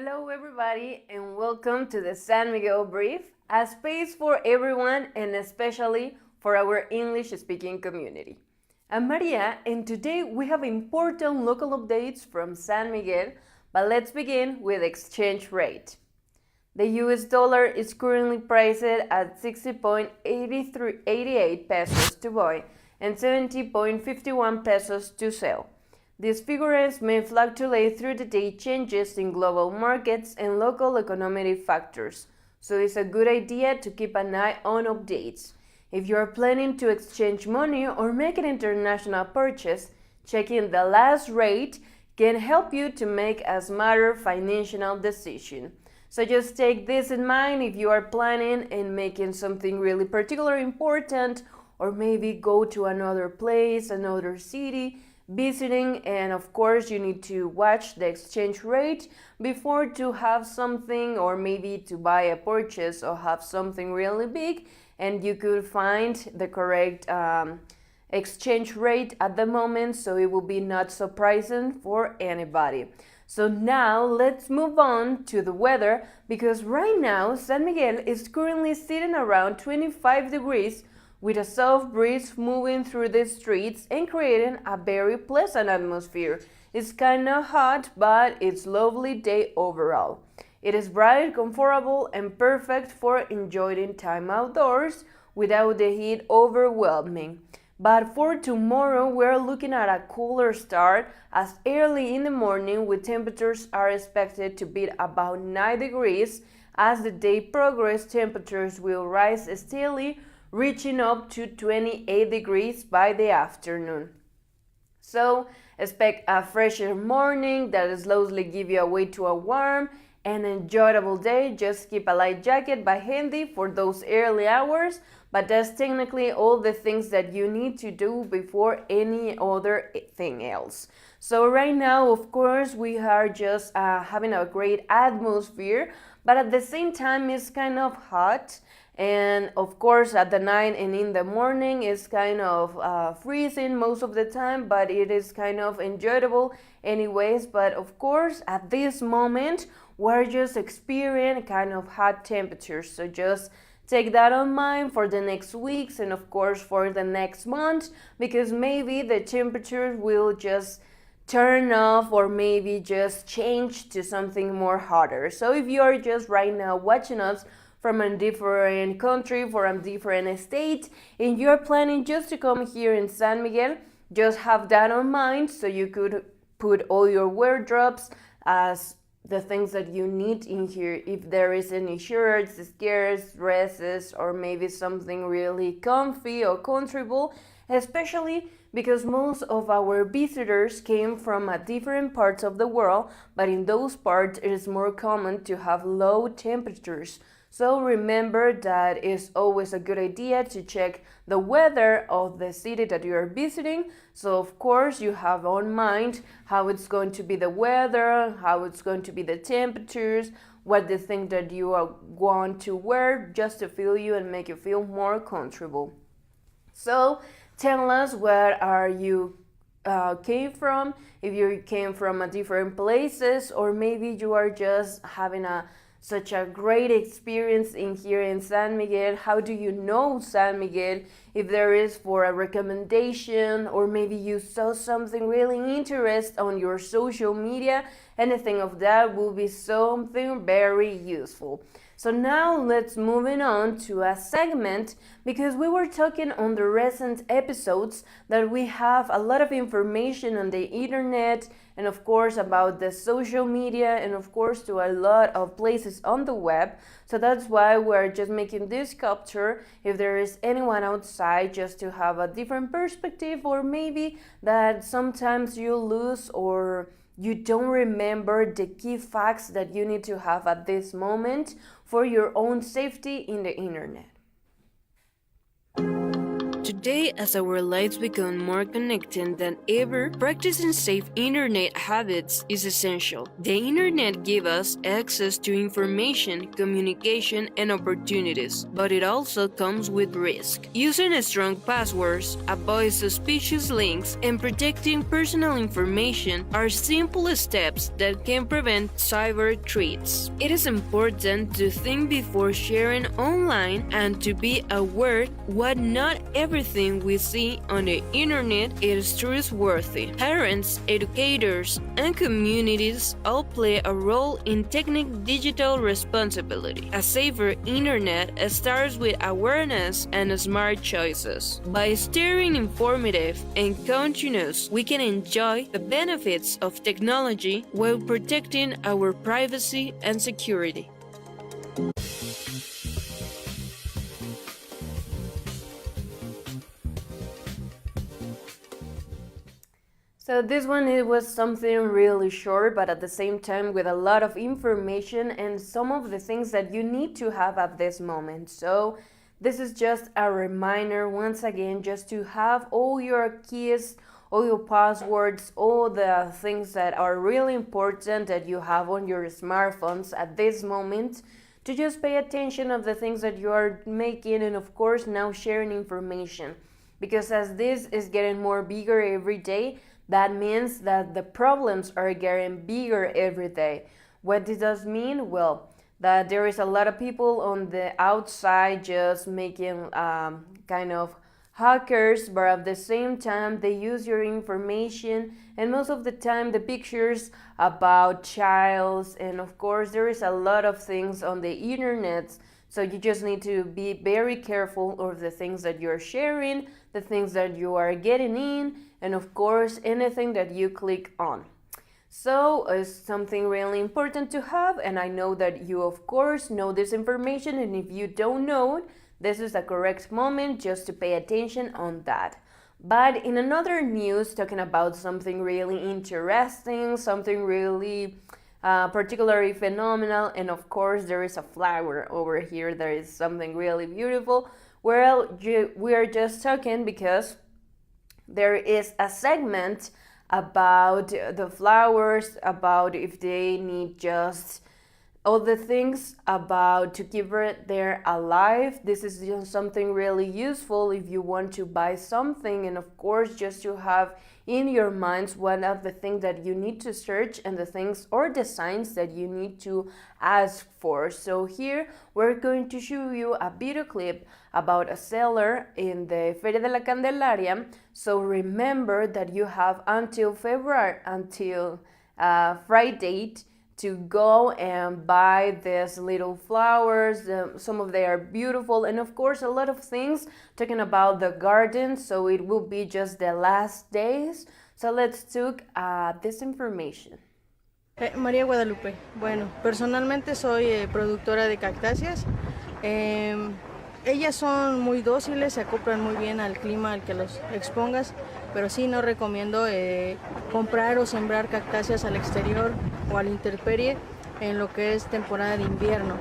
Hello, everybody, and welcome to the San Miguel Brief, a space for everyone and especially for our English-speaking community. I'm Maria, and today we have important local updates from San Miguel, but let's begin with exchange rate. The US dollar is currently priced at 60.88 pesos to buy and 70.51 pesos to sell. These figures may fluctuate through the day changes in global markets and local economic factors, so it's a good idea to keep an eye on updates. If you are planning to exchange money or make an international purchase, checking the last rate can help you to make a smarter financial decision. So just take this in mind if you are planning and making something really particularly important, or maybe go to another place, another city, visiting, and of course you need to watch the exchange rate before to have something, or maybe to buy a purchase or have something really big, and you could find the correct exchange rate at the moment, so it will be not surprising for anybody. So now let's move on to the weather, because right now San Miguel is currently sitting around 25 degrees with a soft breeze moving through the streets and creating a very pleasant atmosphere. It's kind of hot, but it's a lovely day overall. It is bright, comfortable, and perfect for enjoying time outdoors without the heat overwhelming. But for tomorrow, we're looking at a cooler start, as early in the morning with temperatures are expected to be about 9 degrees. As the day progresses, temperatures will rise steadily, reaching up to 28 degrees by the afternoon. So expect a fresher morning that slowly gives you a way to a warm and enjoyable day. Just keep a light jacket by handy for those early hours, but that's technically all the things that you need to do before any other thing else. So right now, of course, we are just having a great atmosphere, but at the same time it's kind of hot. And of course at the night and in the morning it's kind of freezing most of the time, but it is kind of enjoyable anyways. But of course at this moment we're just experiencing kind of hot temperatures, so just take that on mind for the next weeks and of course for the next month, because maybe the temperature will just turn off or maybe just change to something more hotter. So if you are just right now watching us from a different country, from a different state, and you're planning just to come here in San Miguel, just have that on mind so you could put all your wardrobes as the things that you need in here. If there is any shirts, skirts, dresses, or maybe something really comfy or comfortable, especially because most of our visitors came from different parts of the world, but in those parts it is more common to have low temperatures. So remember that it's always a good idea to check the weather of the city that you are visiting. So of course you have on mind how it's going to be the weather, how it's going to be the temperatures, what the thing that you are going to wear, just to feel you and make you feel more comfortable. So tell us where are you came from, if you came from different places, or maybe you are just having such a great experience in here in San Miguel. How do you know San Miguel? If there is for a recommendation, or maybe you saw something really interesting on your social media, anything of that will be something very useful. So now let's moving on to a segment, because we were talking on the recent episodes that we have a lot of information on the internet and of course about the social media and of course to a lot of places on the web. So that's why we're just making this capture if there is anyone outside, just to have a different perspective, or maybe that sometimes you lose or you don't remember the key facts that you need to have at this moment for your own safety in the internet. To Today, as our lives become more connected than ever, practicing safe internet habits is essential. The internet gives us access to information, communication, and opportunities, but it also comes with risk. Using strong passwords, avoid suspicious links, and protecting personal information are simple steps that can prevent cyber threats. It is important to think before sharing online and to be aware what not everything we see on the internet is trustworthy. Parents, educators, and communities all play a role in taking digital responsibility. A safer internet starts with awareness and smart choices. By staying informative and conscious, we can enjoy the benefits of technology while protecting our privacy and security. So this one, it was something really short, but at the same time with a lot of information and some of the things that you need to have at this moment. So this is just a reminder once again, just to have all your keys, all your passwords, all the things that are really important that you have on your smartphones at this moment, to just pay attention of the things that you are making, and of course now sharing information. Because as this is getting more bigger every day, that means that the problems are getting bigger every day. What does this mean? Well, that there is a lot of people on the outside just making kind of hackers, but at the same time they use your information, and most of the time the pictures about childs, and of course there is a lot of things on the internet. So you just need to be very careful of the things that you're sharing, the things that you are getting in, and of course anything that you click on. So it's something really important to have, and I know that you of course know this information, and if you don't know it, this is a correct moment just to pay attention on that. But in another news, talking about something really interesting, something really particularly phenomenal, and of course there is a flower over here, there is something really beautiful. Well, we are just talking because there is a segment about the flowers, about if they need just all the things about to keep it there alive. This is just something really useful if you want to buy something, and of course just to have in your minds one of the things that you need to search and the things or designs that you need to ask for. So here we're going to show you a video clip about a seller in the Feria de la Candelaria. So remember that you have until Friday to go and buy these little flowers. Some of them are beautiful, and of course a lot of things talking about the garden, so it will be just the last days. So let's look at this information. María Guadalupe. Bueno, personalmente soy productora de cactáceas. Ellas son muy dóciles, se acoplan muy bien al clima al que los expongas, pero sí no recomiendo comprar o sembrar cactáceas al exterior o a la intemperie en lo que es temporada de invierno,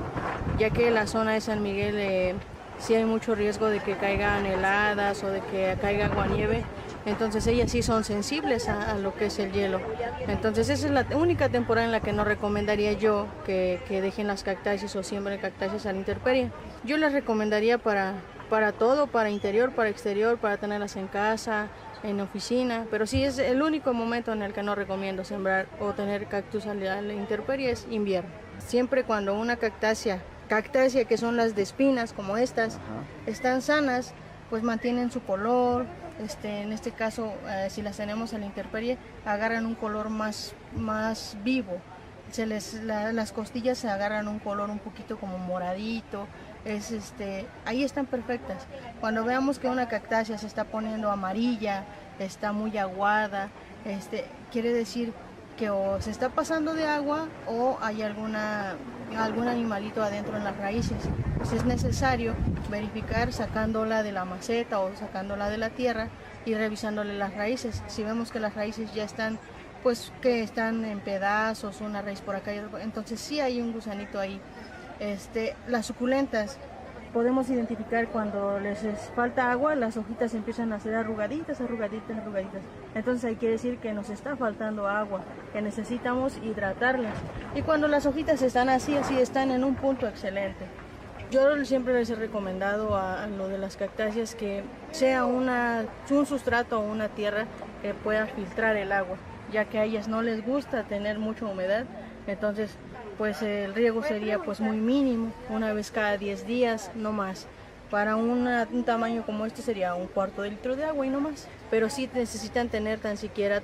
ya que la zona de San Miguel sí hay mucho riesgo de que caigan heladas o de que caiga aguanieve. Entonces ellas sí son sensibles a lo que es el hielo. Entonces esa es la única temporada en la que no recomendaría yo que dejen las cactáceas o siembren cactáceas a la intemperie. Yo les recomendaría para todo, para interior, para exterior, para tenerlas en casa, en oficina, pero sí es el único momento en el que no recomiendo sembrar o tener cactus a la intemperie es invierno. Siempre cuando una cactácea que son las de espinas como estas, están sanas, pues mantienen su color. En este caso, si las tenemos a la intemperie, agarran un color más vivo. Las costillas se agarran un color un poquito como moradito. Ahí están perfectas. Cuando veamos que una cactácea se está poniendo amarilla, está muy aguada, quiere decir que o se está pasando de agua o hay algún animalito adentro en las raíces. Pues es necesario verificar sacándola de la maceta o sacándola de la tierra y revisándole las raíces. Si vemos que las raíces ya están, pues que están en pedazos, una raíz por acá, entonces sí hay un gusanito ahí. Las suculentas podemos identificar cuando falta agua, las hojitas empiezan a hacer arrugaditas. Entonces ahí quiere decir que nos está faltando agua, que necesitamos hidratarlas. Y cuando las hojitas están así, están en un punto excelente. Yo siempre les he recomendado a lo de las cactáceas que sea un sustrato o una tierra que pueda filtrar el agua, ya que a ellas no les gusta tener mucha humedad. Entonces pues el riego sería pues muy mínimo, una vez cada 10 días, no más. Para un tamaño como este sería un cuarto de litro de agua y no más. Pero sí necesitan tener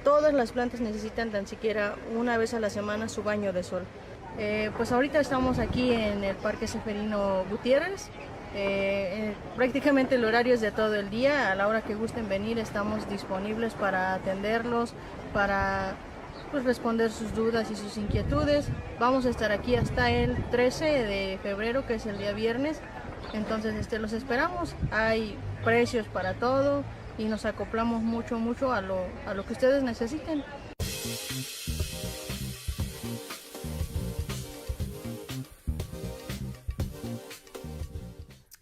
todas las plantas necesitan tan siquiera una vez a la semana su baño de sol. Pues ahorita estamos aquí en el Parque Seferino Gutiérrez. Prácticamente el horario es de todo el día. A la hora que gusten venir estamos disponibles para atenderlos, para pues responder sus dudas y sus inquietudes. Vamos a estar aquí hasta el 13 de febrero, que es el día viernes. Entonces los esperamos. Hay precios para todo y nos acoplamos mucho a lo que ustedes necesiten.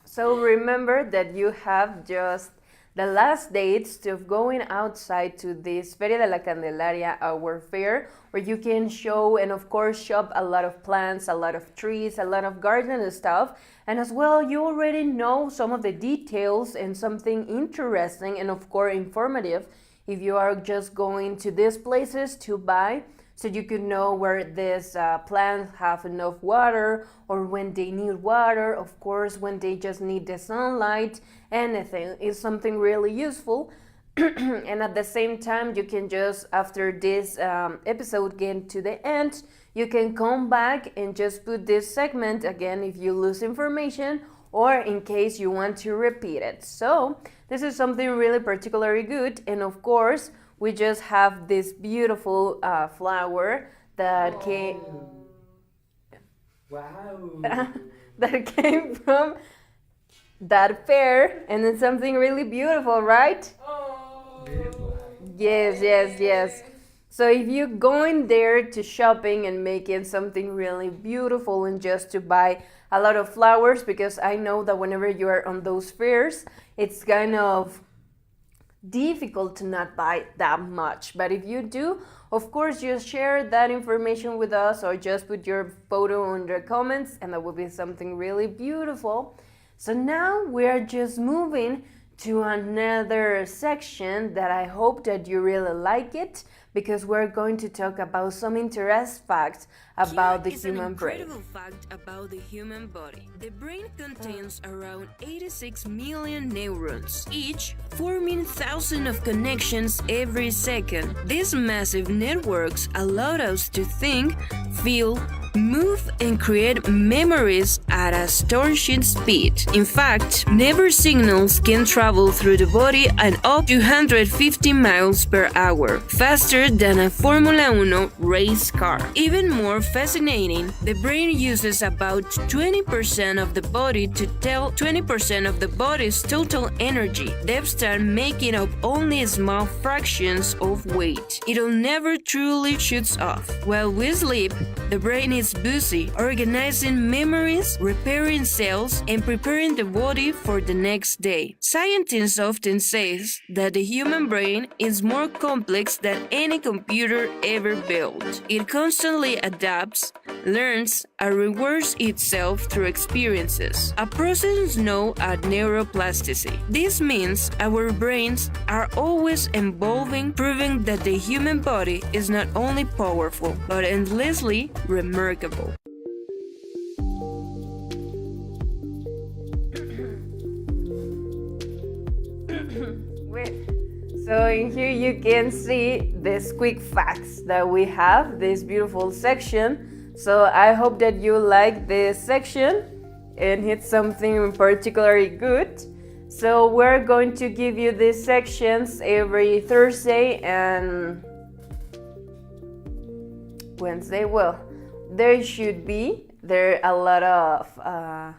So remember that you have just the last dates of going outside to this Feria de la Candelaria, our fair, where you can show and of course shop a lot of plants, a lot of trees, a lot of garden stuff. And as well, you already know some of the details and something interesting and of course informative if you are just going to these places to buy, so you could know where these plants have enough water or when they need water, of course when they just need the sunlight. Anything is something really useful. And at the same time, you can just, after this episode get to the end, you can come back and just put this segment again if you lose information or in case you want to repeat it. So this is something really particularly good. And of course, we just have this beautiful flower that came. Wow. That came from that fair, and it's something really beautiful, right? Yes. So if you're going there to shopping and making something really beautiful and just to buy a lot of flowers, because I know that whenever you are on those fairs, it's kind of difficult to not buy that much. But if you do, of course, just share that information with us or just put your photo in the comments, and that will be something really beautiful. So now we are just moving to another section that I hope that you really like it, because we're going to talk about some interesting facts about the human brain. Here is an incredible fact about the human body. The brain contains around 86 million neurons, each forming thousands of connections every second. These massive networks allow us to think, feel, move, and create memories at a astonishing speed. In fact, nerve signals can travel through the body at up to 250 miles per hour, faster than a Formula 1 race car. Even more fascinating, the brain uses about 20% of the body to tell 20% of the body's total energy. Depths making up only small fractions of weight. It'll never truly shuts off. While we sleep, the brain is busy organizing memories, repairing cells, and preparing the body for the next day. Scientists often say that the human brain is more complex than any computer ever built. It constantly adapts, learns, and rewards itself through experiences, a process known as neuroplasticity. This means our brains are always evolving, proving that the human body is not only powerful, but endlessly remarkable. So in here you can see these quick facts that we have, this beautiful section. So I hope that you like this section and it's something particularly good. So we're going to give you these sections every Thursday and Wednesday. Well, there are a lot of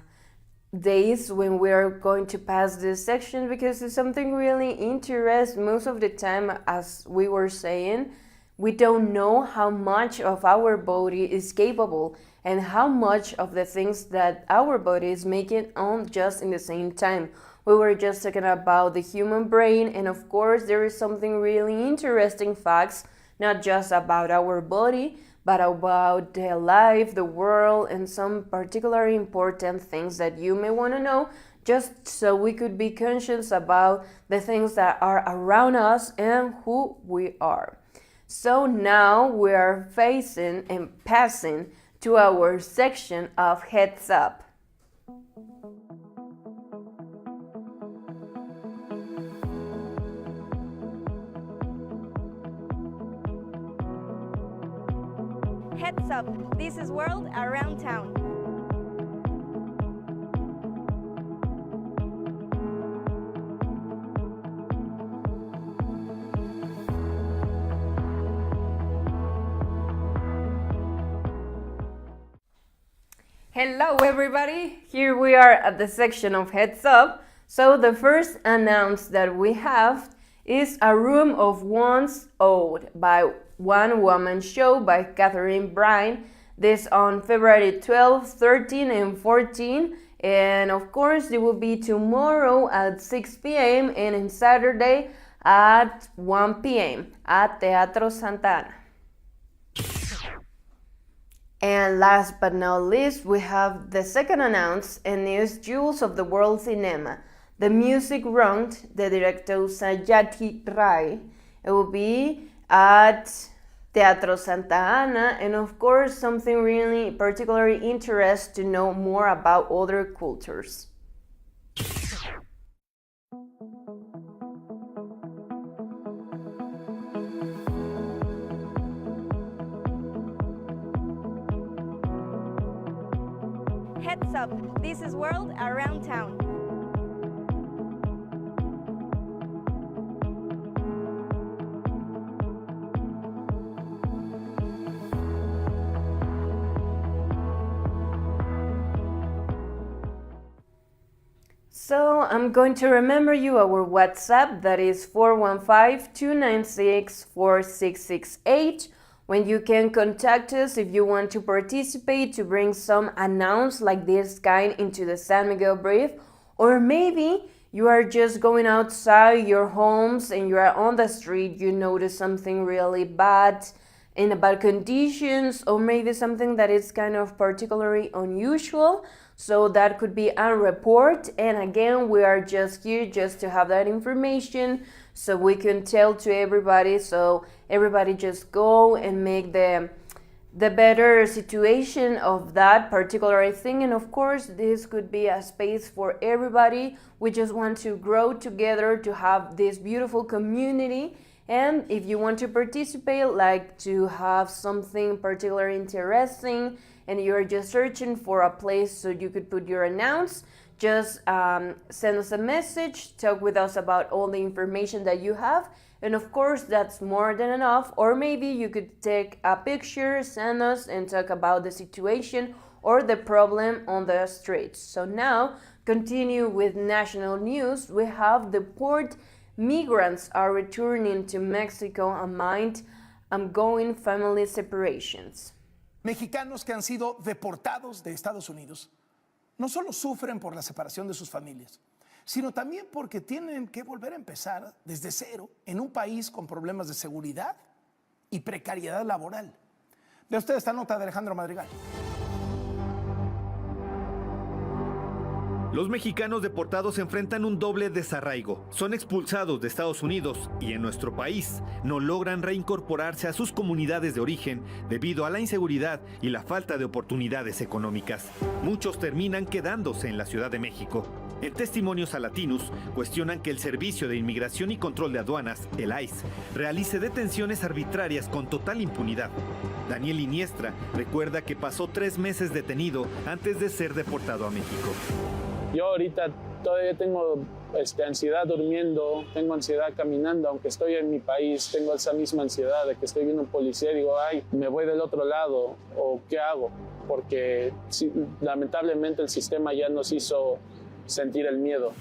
days when we are going to pass this section, because it's something really interesting. Most of the time, as we were saying, We don't know how much of our body is capable and how much of the things that our body is making on just in the same time. We were just talking about the human brain, and of course there is something really interesting facts, not just about our body, but about the life, the world, and some particularly important things that you may want to know, just so we could be conscious about the things that are around us and who we are. So now we are facing and passing to our section of Heads Up. Heads Up, this is World Around Town. Hello everybody, here we are at the section of Heads Up. So the first announce that we have is A Room of One's Own by One Woman Show by Catherine Bryan. This on February 12, 13 and 14. And of course it will be tomorrow at 6 p.m. and on Saturday at 1 p.m. at Teatro Santa Ana. And last but not least, we have the second announce and is Jewels of the World Cinema. The music round, the director Sayati Rai. It will be at Teatro Santa Ana, and of course something really particularly interesting to know more about other cultures. Heads Up, this is World Around Town. So I'm going to remember you our WhatsApp, that is 415-296-4668, when you can contact us if you want to participate, to bring some announce like this kind into the San Miguel Brief, or maybe you are just going outside your homes and you are on the street, you notice something really bad in bad conditions, or maybe something that is kind of particularly unusual. So that could be a report, and again we are just here just to have that information so we can tell to everybody, so everybody just go and make the better situation of that particular thing. And of course this could be a space for everybody. We just want to grow together to have this beautiful community. And if you want to participate, like to have something particularly interesting and you're just searching for a place so you could put your announce, just send us a message, talk with us about all the information that you have. And of course, that's more than enough. Or maybe you could take a picture, send us, and talk about the situation or the problem on the streets. So now, continue with national news. We have the port migrants are returning to Mexico amid ongoing family separations. Mexicanos que han sido deportados de Estados Unidos no solo sufren por la separación de sus familias, sino también porque tienen que volver a empezar desde cero en un país con problemas de seguridad y precariedad laboral. Vea usted esta nota de Alejandro Madrigal. Los mexicanos deportados enfrentan un doble desarraigo. Son expulsados de Estados Unidos y en nuestro país no logran reincorporarse a sus comunidades de origen debido a la inseguridad y la falta de oportunidades económicas. Muchos terminan quedándose en la Ciudad de México. En testimonios a Latinus, cuestionan que el Servicio de Inmigración y Control de Aduanas, el ICE, realice detenciones arbitrarias con total impunidad. Daniel Iniestra recuerda que pasó 3 meses detenido antes de ser deportado a México. Yo ahorita todavía tengo ansiedad durmiendo, tengo ansiedad caminando, aunque estoy en mi país, tengo esa misma ansiedad de que estoy viendo un policía y digo, ay, me voy del otro lado, o ¿qué hago? Porque lamentablemente el sistema ya nos hizo sentir el miedo.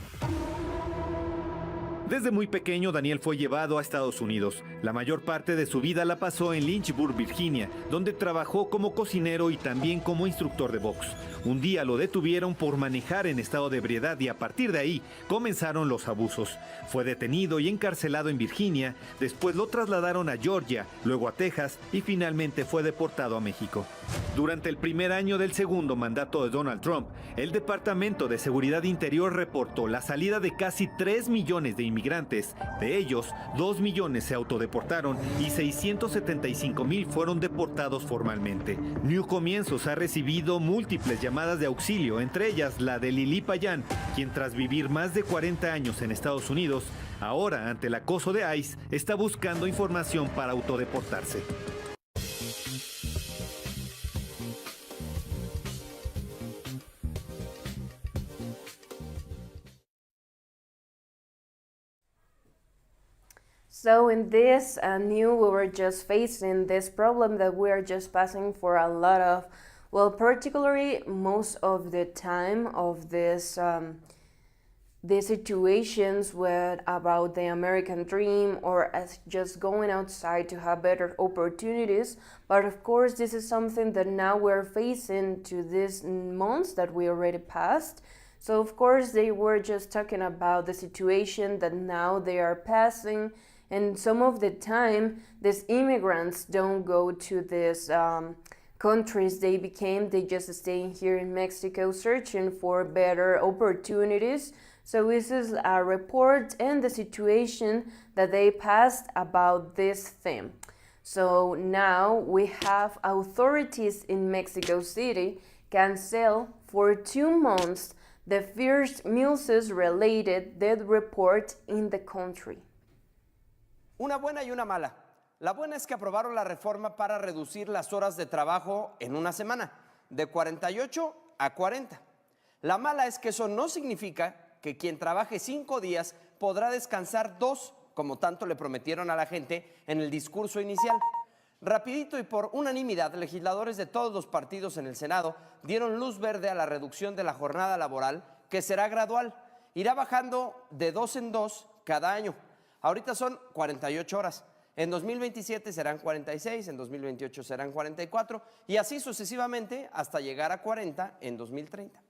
Desde muy pequeño, Daniel fue llevado a Estados Unidos. La mayor parte de su vida la pasó en Lynchburg, Virginia, donde trabajó como cocinero y también como instructor de box. Un día lo detuvieron por manejar en estado de ebriedad y a partir de ahí comenzaron los abusos. Fue detenido y encarcelado en Virginia, después lo trasladaron a Georgia, luego a Texas y finalmente fue deportado a México. Durante el primer año del segundo mandato de Donald Trump, el Departamento de Seguridad Interior reportó la salida de casi 3 millones de inmigrantes. De ellos, 2 millones se autodeportaron y 675,000 fueron deportados formalmente. New Comienzos ha recibido múltiples llamadas de auxilio, entre ellas la de Lili Payán, quien tras vivir más de 40 años en Estados Unidos, ahora ante el acoso de ICE, está buscando información para autodeportarse. So in this we were just facing this problem that we are just passing for a lot of, well, particularly most of the time of this these situations with about the American dream or as just going outside to have better opportunities. But of course, this is something that now we're facing to these months that we already passed. So of course, they were just talking about the situation that now they are passing. And some of the time, these immigrants don't go to these countries they just stay here in Mexico searching for better opportunities. So this is a report and the situation that they passed about this theme. So now we have authorities in Mexico City cancel for 2 months the first Mises-related death report in the country. Una buena y una mala. La buena es que aprobaron la reforma para reducir las horas de trabajo en una semana, de 48 a 40. La mala es que eso no significa que quien trabaje 5 días podrá descansar 2, como tanto le prometieron a la gente en el discurso inicial. Rapidito y por unanimidad, legisladores de todos los partidos en el Senado dieron luz verde a la reducción de la jornada laboral, que será gradual. Irá bajando de 2 en 2 cada año. Ahorita son 48 horas. En 2027 serán 46, en 2028 serán 44 y así sucesivamente hasta llegar a 40 en 2030.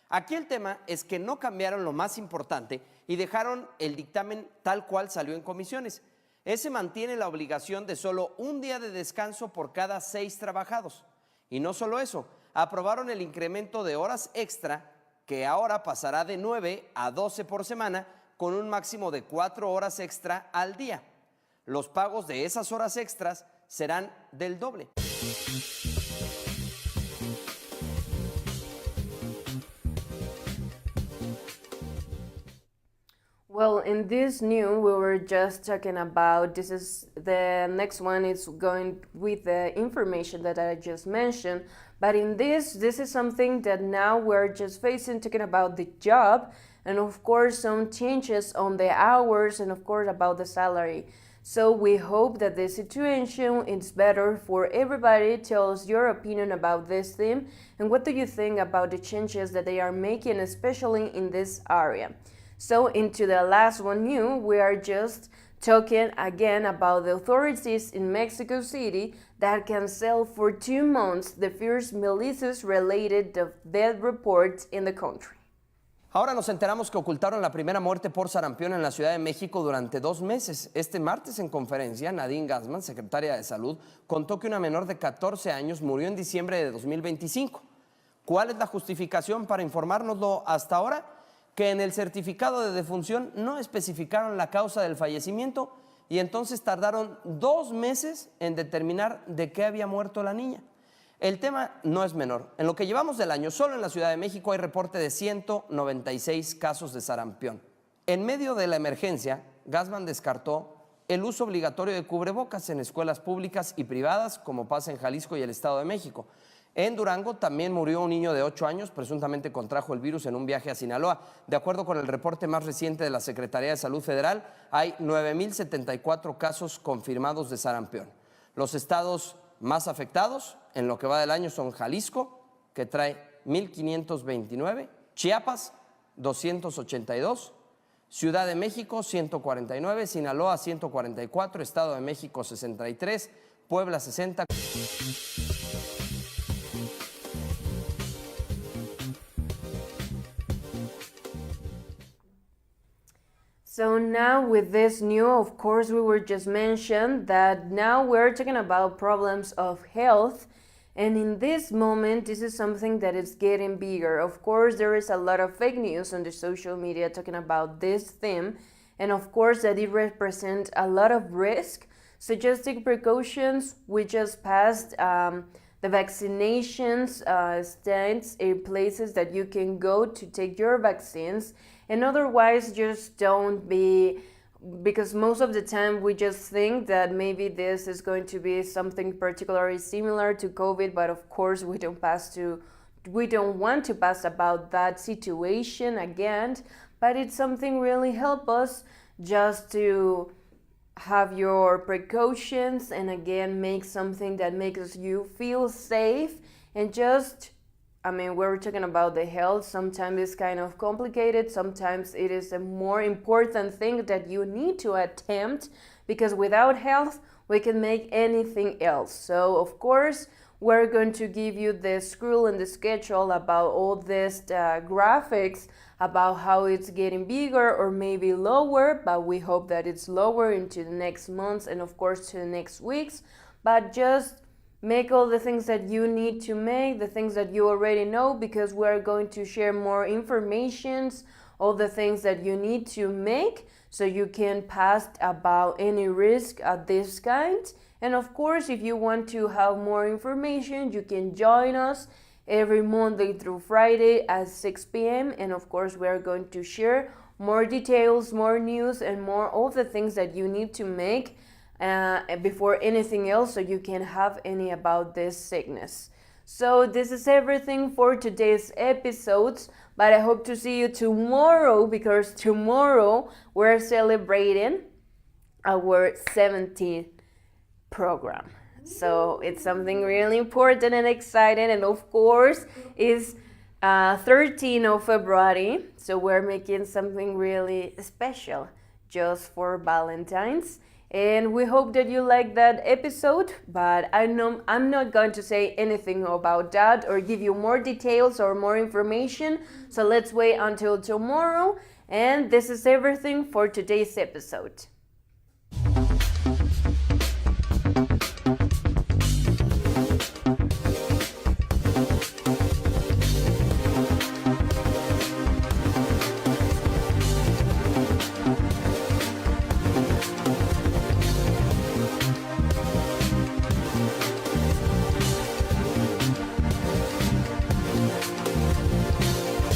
Aquí el tema es que no cambiaron lo más importante y dejaron el dictamen tal cual salió en comisiones. Ese mantiene la obligación de solo un día de descanso por cada 6 trabajados. Y no solo eso, aprobaron el incremento de horas extra que ahora pasará de 9 a 12 por semana con un máximo de 4 horas extra al día. Los pagos de esas horas extras serán del doble. Well, in this new, we were just talking about, this is the next one is going with the information that I just mentioned. But in this is something that now we're just facing, talking about the job and of course some changes on the hours and of course about the salary. So we hope that the situation is better for everybody. Tell us your opinion about this theme and what do you think about the changes that they are making, especially in this area. So into the last one new, we are just talking again about the authorities in Mexico City that cancel for 2 months the first Mises-related death reports in the country. Ahora nos enteramos que ocultaron la primera muerte por sarampión en la Ciudad de México durante 2 meses. Este martes en conferencia, Nadine Gassman, secretaria de Salud, contó que una menor de 14 años murió en diciembre de 2025. ¿Cuál es la justificación para informárnoslo hasta ahora? Que en el certificado de defunción no especificaron la causa del fallecimiento y entonces tardaron 2 meses en determinar de qué había muerto la niña. El tema no es menor. En lo que llevamos del año, solo en la Ciudad de México hay reporte de 196 casos de sarampión. En medio de la emergencia, Gassman descartó el uso obligatorio de cubrebocas en escuelas públicas y privadas, como pasa en Jalisco y el Estado de México. En Durango también murió un niño de 8 años, presuntamente contrajo el virus en un viaje a Sinaloa. De acuerdo con el reporte más reciente de la Secretaría de Salud Federal, hay 9,074 casos confirmados de sarampión. Los estados más afectados en lo que va del año son Jalisco, que trae 1,529, Chiapas, 282, Ciudad de México 149, Sinaloa 144, Estado de México 63, Puebla 60. So now with this new, of course, we were just mentioned that now we're talking about problems of health. And in this moment, this is something that is getting bigger. Of course, there is a lot of fake news on the social media talking about this theme. And of course, that it represents a lot of risk. So just take precautions. We just passed the vaccinations stands in places that you can go to take your vaccines. And otherwise, just don't be, because most of the time we just think that maybe this is going to be something particularly similar to COVID, but of course we don't want to pass about that situation again, but it's something really help us just to have your precautions and again make something that makes you feel safe and just, I mean, we're talking about the health. Sometimes it's kind of complicated. Sometimes it is a more important thing that you need to attempt because without health, we can make anything else. So, of course, we're going to give you the scroll and the schedule about all these graphics about how it's getting bigger or maybe lower, but we hope that it's lower into the next months and, of course, to the next weeks. But just make all the things that you need to make, the things that you already know, because we're going to share more informations, all the things that you need to make so you can pass about any risk of this kind. And of course, if you want to have more information, you can join us every Monday through Friday at 6 p.m. And of course, we're going to share more details, more news, and more all the things that you need to make before anything else so you can have any about this sickness. So this is everything for today's episodes, but I hope to see you tomorrow because tomorrow we're celebrating our 17th program. So it's something really important and exciting, and of course it's 13th of February, so we're making something really special just for Valentine's. And we hope that you like that episode, but I'm not going to say anything about that or give you more details or more information. So let's wait until tomorrow. And this is everything for today's episode.